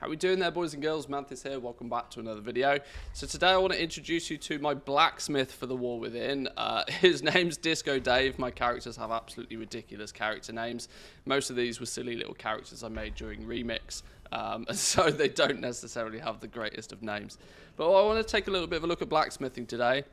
How we doing there, boys and girls? Manthieus here. Welcome back to another video. So today I want to introduce you to my blacksmith for the War Within. His name's Disco Dave. My characters have absolutely ridiculous character names. Most of these were silly little characters I made during Remix, and so they don't necessarily have the greatest of names. But I want to take a little bit of a look at blacksmithing today.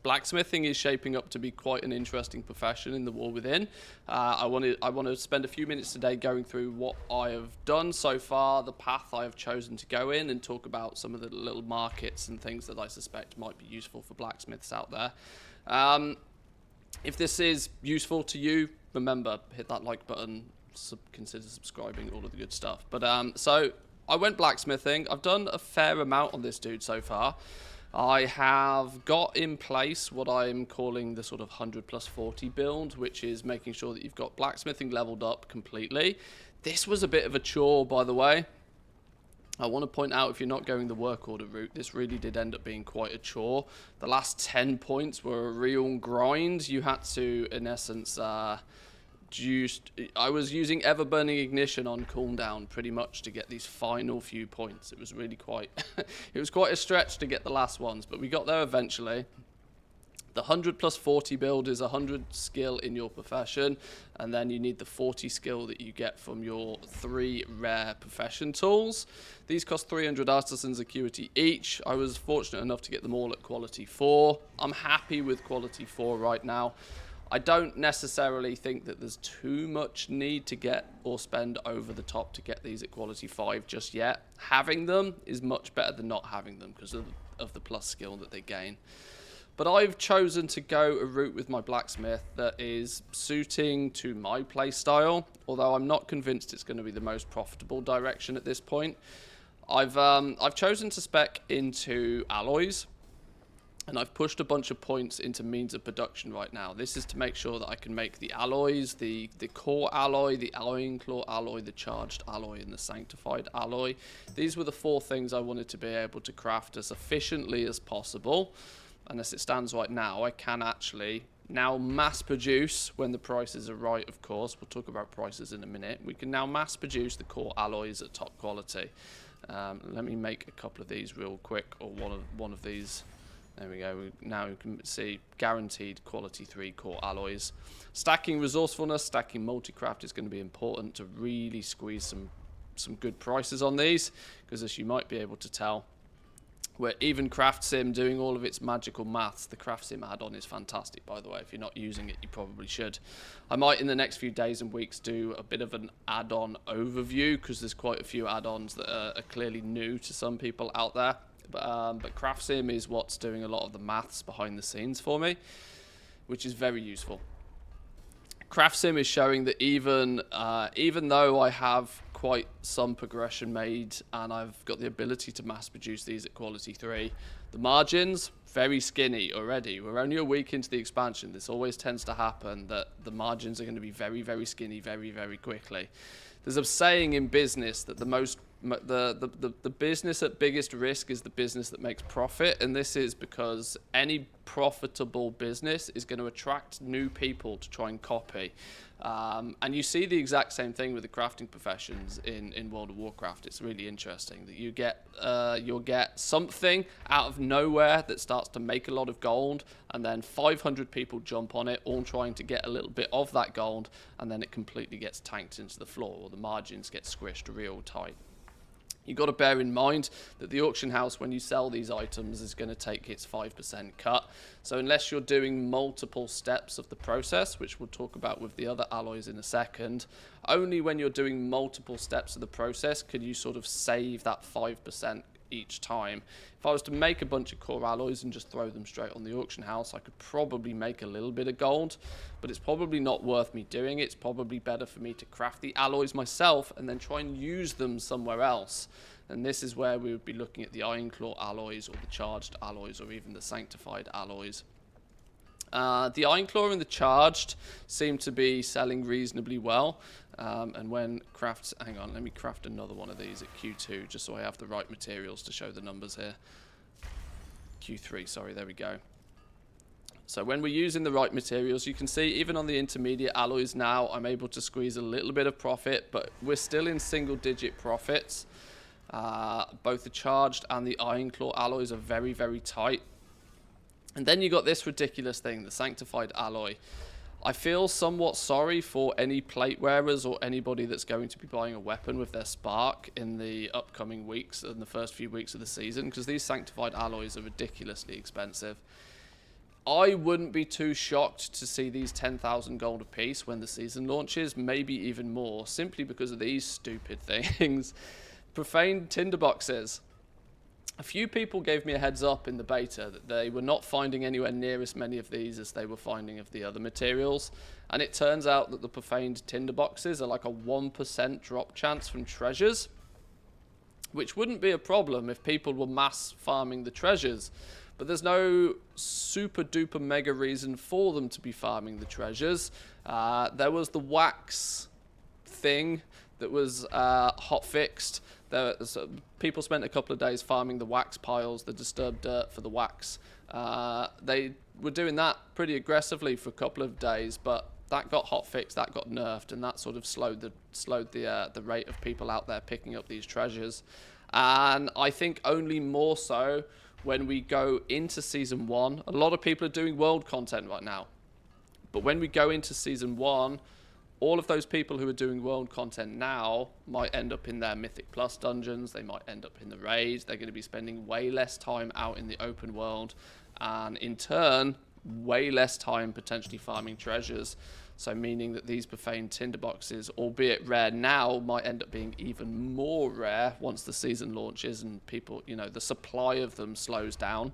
Blacksmithing is shaping up to be quite an interesting profession in the War Within. I want to spend a few minutes today going through what I have done so far, the path I have chosen to go in, and talk about some of the little markets and things that I suspect might be useful for blacksmiths out there. If this is useful to you, remember, hit that like button, consider subscribing, all of the good stuff. But so I went blacksmithing. I've done a fair amount on this dude so far. I have got in place what I'm calling the sort of 100 plus 40 build, which is making sure that you've got blacksmithing leveled up completely. This was a bit of a chore, by the way. I want to point out, if you're not going the work order route, this really did end up being quite a chore. The last 10 points were a real grind. You had to, in essence, I was using ever burning ignition on cooldown pretty much to get these final few points. It was really quite it was quite a stretch to get the last ones, but we got there eventually. The 100 plus 40 build is 100 skill in your profession, and then you need the 40 skill that you get from your 3 rare profession tools. These cost 300 artisans acuity each. I was fortunate enough to get them all at quality 4. I'm happy with quality 4 right now. I don't necessarily think that there's too much need to get or spend over the top to get these at quality 5 just yet. Having them is much better than not having them because of the plus skill that they gain. But I've chosen to go a route with my blacksmith that is suiting to my playstyle, although I'm not convinced it's going to be the most profitable direction at this point. I've chosen to spec into alloys. And I've pushed a bunch of points into means of production right now. This is to make sure that I can make the alloys, the core alloy, the iron claw alloy, the charged alloy, and the sanctified alloy. These were the 4 things I wanted to be able to craft as efficiently as possible. And as it stands right now, I can actually now mass produce, when the prices are right, of course. We'll talk about prices in a minute. We can now mass produce the core alloys at top quality. Let me make a couple of these real quick, or one of these. There we go. Now you can see guaranteed quality 3 core alloys. Stacking resourcefulness, stacking multi-craft is going to be important to really squeeze some good prices on these, because as you might be able to tell, where even Craft Sim doing all of its magical maths, the Craft Sim add-on is fantastic, by the way. If you're not using it, you probably should. I might in the next few days and weeks do a bit of an add-on overview, because there's quite a few add-ons that are clearly new to some people out there. But Craft Sim is what's doing a lot of the maths behind the scenes for me, which is very useful. Craft Sim is showing that even though I have quite some progression made and I've got the ability to mass produce these at quality 3, the margins, very skinny already. We're only a week into the expansion. This always tends to happen, that the margins are going to be very, very skinny very, very quickly. There's a saying in business that the business at biggest risk is the business that makes profit, and this is because any profitable business is going to attract new people to try and copy. And you see the exact same thing with the crafting professions in World of Warcraft. It's really interesting that you'll get something out of nowhere that starts to make a lot of gold, and then 500 people jump on it, all trying to get a little bit of that gold, and then it completely gets tanked into the floor, or the margins get squished real tight. You've got to bear in mind that the auction house, when you sell these items, is going to take its 5% cut. So unless you're doing multiple steps of the process, which we'll talk about with the other alloys in a second, only when you're doing multiple steps of the process can you sort of save that 5% each time. If I was to make a bunch of core alloys and just throw them straight on the auction house, I could probably make a little bit of gold, but it's probably not worth me doing. It's probably better for me to craft the alloys myself and then try and use them somewhere else. And this is where we would be looking at the Iron Claw alloys, or the charged alloys, or even the sanctified alloys. The Iron Claw and the charged seem to be selling reasonably well. And when crafts, hang on, let me craft another one of these at Q2, just so I have the right materials to show the numbers here. Q3, sorry, there we go. So when we're using the right materials, you can see even on the intermediate alloys now, I'm able to squeeze a little bit of profit, but we're still in single digit profits. Both the charged and the iron claw alloys are very, very tight. And then you got this ridiculous thing, the sanctified alloy. I feel somewhat sorry for any plate wearers or anybody that's going to be buying a weapon with their spark in the upcoming weeks and the first few weeks of the season, because these sanctified alloys are ridiculously expensive. I wouldn't be too shocked to see these 10,000 gold a piece when the season launches, maybe even more, simply because of these stupid things. Profane tinderboxes. A few people gave me a heads up in the beta that they were not finding anywhere near as many of these as they were finding of the other materials. And it turns out that the profaned tinderboxes are like a 1% drop chance from treasures, which wouldn't be a problem if people were mass farming the treasures. But there's no super duper mega reason for them to be farming the treasures. There was the wax thing that was hot fixed. People spent a couple of days farming the wax piles, the disturbed dirt for the wax. They were doing that pretty aggressively for a couple of days, but that got hot fixed, that got nerfed, and that sort of slowed the rate of people out there picking up these treasures. And I think only more so when we go into Season 1. A lot of people are doing world content right now. But when we go into Season 1, all of those people who are doing world content now might end up in their Mythic Plus dungeons. They might end up in the raids. They're going to be spending way less time out in the open world. And in turn, way less time potentially farming treasures. So meaning that these profane tinderboxes, albeit rare now, might end up being even more rare once the season launches and people, the supply of them slows down.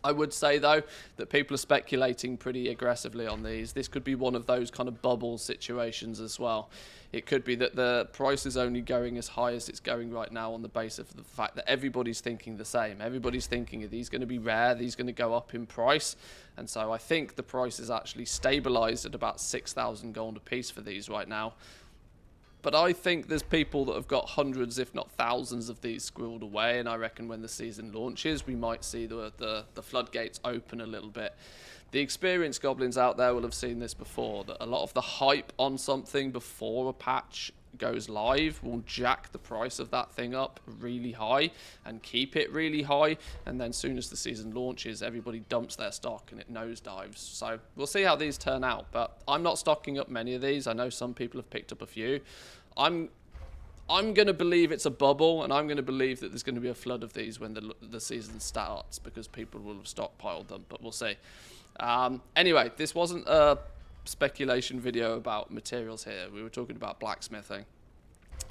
I would say, though, that people are speculating pretty aggressively on these. This could be one of those kind of bubble situations as well. It could be that the price is only going as high as it's going right now on the basis of the fact that everybody's thinking the same. Everybody's thinking, are these going to be rare? Are these going to go up in price? And so I think the price is actually stabilized at about 6,000 gold a piece for these right now. But I think there's people that have got hundreds, if not thousands, of these squirreled away, and I reckon when the season launches, we might see the floodgates open a little bit. The experienced goblins out there will have seen this before, that a lot of the hype on something before a patch goes live will jack the price of that thing up really high and keep it really high, and then as soon as the season launches, everybody dumps their stock and it nosedives. So we'll see how these turn out, but I'm not stocking up many of these. I know some people have picked up a few. I'm going to believe it's a bubble, and I'm going to believe that there's going to be a flood of these when the season starts, because people will have stockpiled them, but we'll see. Anyway, this wasn't a speculation video about materials here. We were talking about blacksmithing.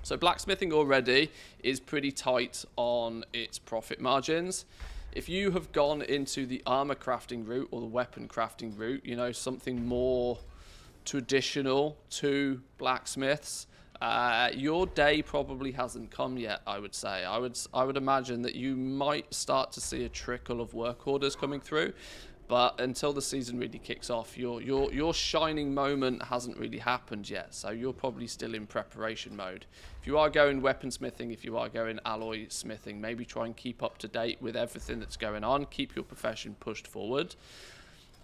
So blacksmithing already is pretty tight on its profit margins. If you have gone into the armor crafting route or the weapon crafting route, something more traditional to blacksmiths, your day probably hasn't come yet, I would say. I would imagine that you might start to see a trickle of work orders coming through, but until the season really kicks off, your shining moment hasn't really happened yet, so you're probably still in preparation mode. If you are going weaponsmithing, if you are going alloy smithing, maybe try and keep up to date with everything that's going on, keep your profession pushed forward.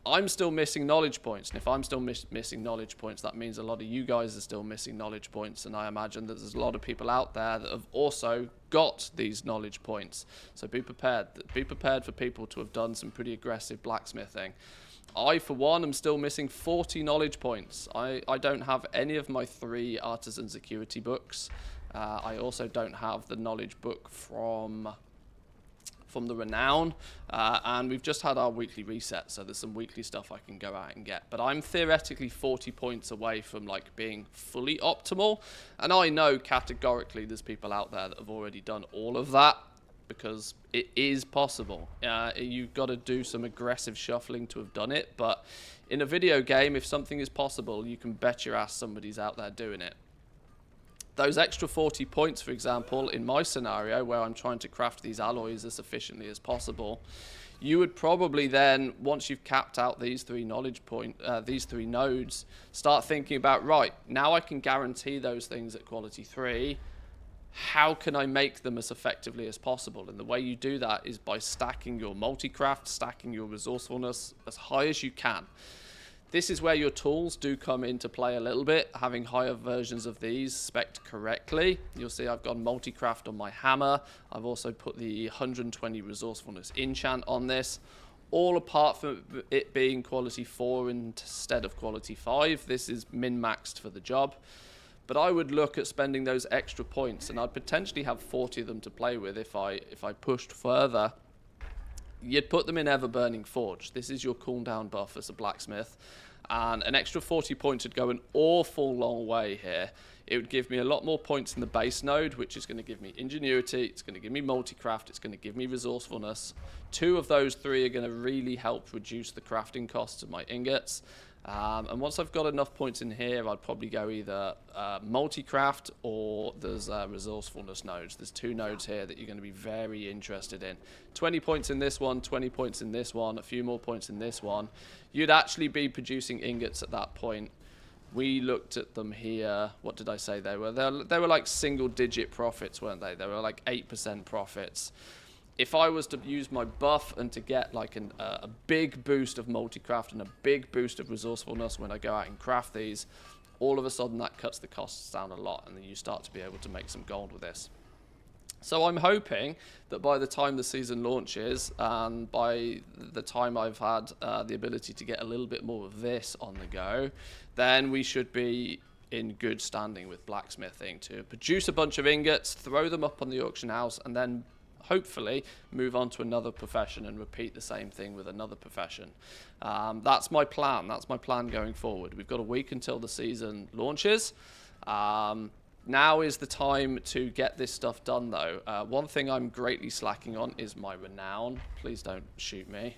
I'm still missing knowledge points, and if I'm still missing knowledge points, that means a lot of you guys are still missing knowledge points, and I imagine that there's a lot of people out there that have also got these knowledge points. So be prepared. Be prepared for people to have done some pretty aggressive blacksmithing. I, for one, am still missing 40 knowledge points. I don't have any of my 3 artisan security books. I also don't have the knowledge book from the Renown, and we've just had our weekly reset, so there's some weekly stuff I can go out and get, but I'm theoretically 40 points away from being fully optimal, and I know categorically there's people out there that have already done all of that, because it is possible. You've got to do some aggressive shuffling to have done it, but in a video game, if something is possible, you can bet your ass somebody's out there doing it. Those extra 40 points, for example, in my scenario where I'm trying to craft these alloys as efficiently as possible, you would probably then, once you've capped out these 3 these 3 nodes, start thinking about, right, now I can guarantee those things at quality 3. How can I make them as effectively as possible? And the way you do that is by stacking your multi-craft, stacking your resourcefulness as high as you can. This is where your tools do come into play a little bit. Having higher versions of these spec'd correctly. You'll see I've got multi-craft on my hammer. I've also put the 120 resourcefulness enchant on this. All apart from it being quality 4 instead of quality 5. This is min-maxed for the job. But I would look at spending those extra points, and I'd potentially have 40 of them to play with if I pushed further. You'd put them in Ever-Burning Forge. This is your cooldown buff as a blacksmith. And an extra 40 points would go an awful long way here. It would give me a lot more points in the base node, which is going to give me ingenuity, it's going to give me multi-craft, it's going to give me resourcefulness. 2 of those 3 are going to really help reduce the crafting costs of my ingots. And once I've got enough points in here, I'd probably go either multi-craft or there's resourcefulness nodes. There's 2 nodes here that you're going to be very interested in. 20 points in this one, 20 points in this one, a few more points in this one. You'd actually be producing ingots at that point. We looked at them here. What did I say they were? They were like single-digit profits, weren't they? They were like 8% profits. If I was to use my buff and to get like a big boost of multi-craft and a big boost of resourcefulness when I go out and craft these, all of a sudden that cuts the costs down a lot, and then you start to be able to make some gold with this. So I'm hoping that by the time the season launches, and by the time I've had the ability to get a little bit more of this on the go, then we should be in good standing with blacksmithing to produce a bunch of ingots, throw them up on the auction house, and then hopefully move on to another profession and repeat the same thing with another profession. That's my plan. That's my plan going forward. We've got a week until the season launches. Now is the time to get this stuff done, though. One thing I'm greatly slacking on is my renown. Please don't shoot me.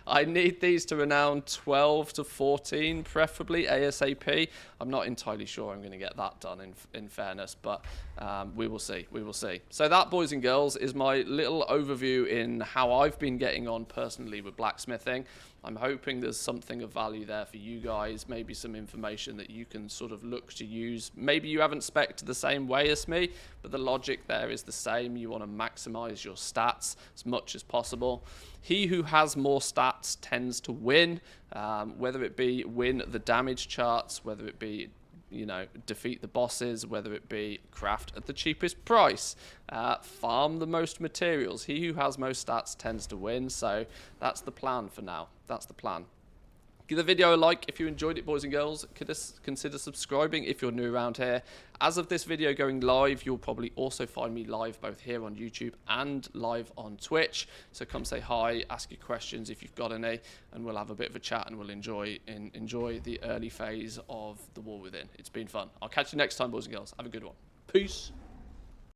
I need these to renown 12 to 14, preferably ASAP. I'm not entirely sure I'm going to get that done in fairness, but we will see. We will see. So that, boys and girls, is my little overview in how I've been getting on personally with blacksmithing. I'm hoping there's something of value there for you guys, maybe some information that you can sort of look to use. Maybe you haven't spec'd the same way as me, but the logic there is the same. You want to maximize your stats as much as possible. He who has more stats tends to win, whether it be win the damage charts, whether it be defeat the bosses, whether it be craft at the cheapest price, farm the most materials. He who has most stats tends to win, so that's the plan for now. That's the plan. Give the video a like if you enjoyed it, boys and girls. Consider subscribing if you're new around here. As of this video going live, you'll probably also find me live both here on YouTube and live on Twitch. So come say hi, ask your questions if you've got any, and we'll have a bit of a chat and we'll enjoy the early phase of the War Within. It's been fun. I'll catch you next time, boys and girls. Have a good one. Peace.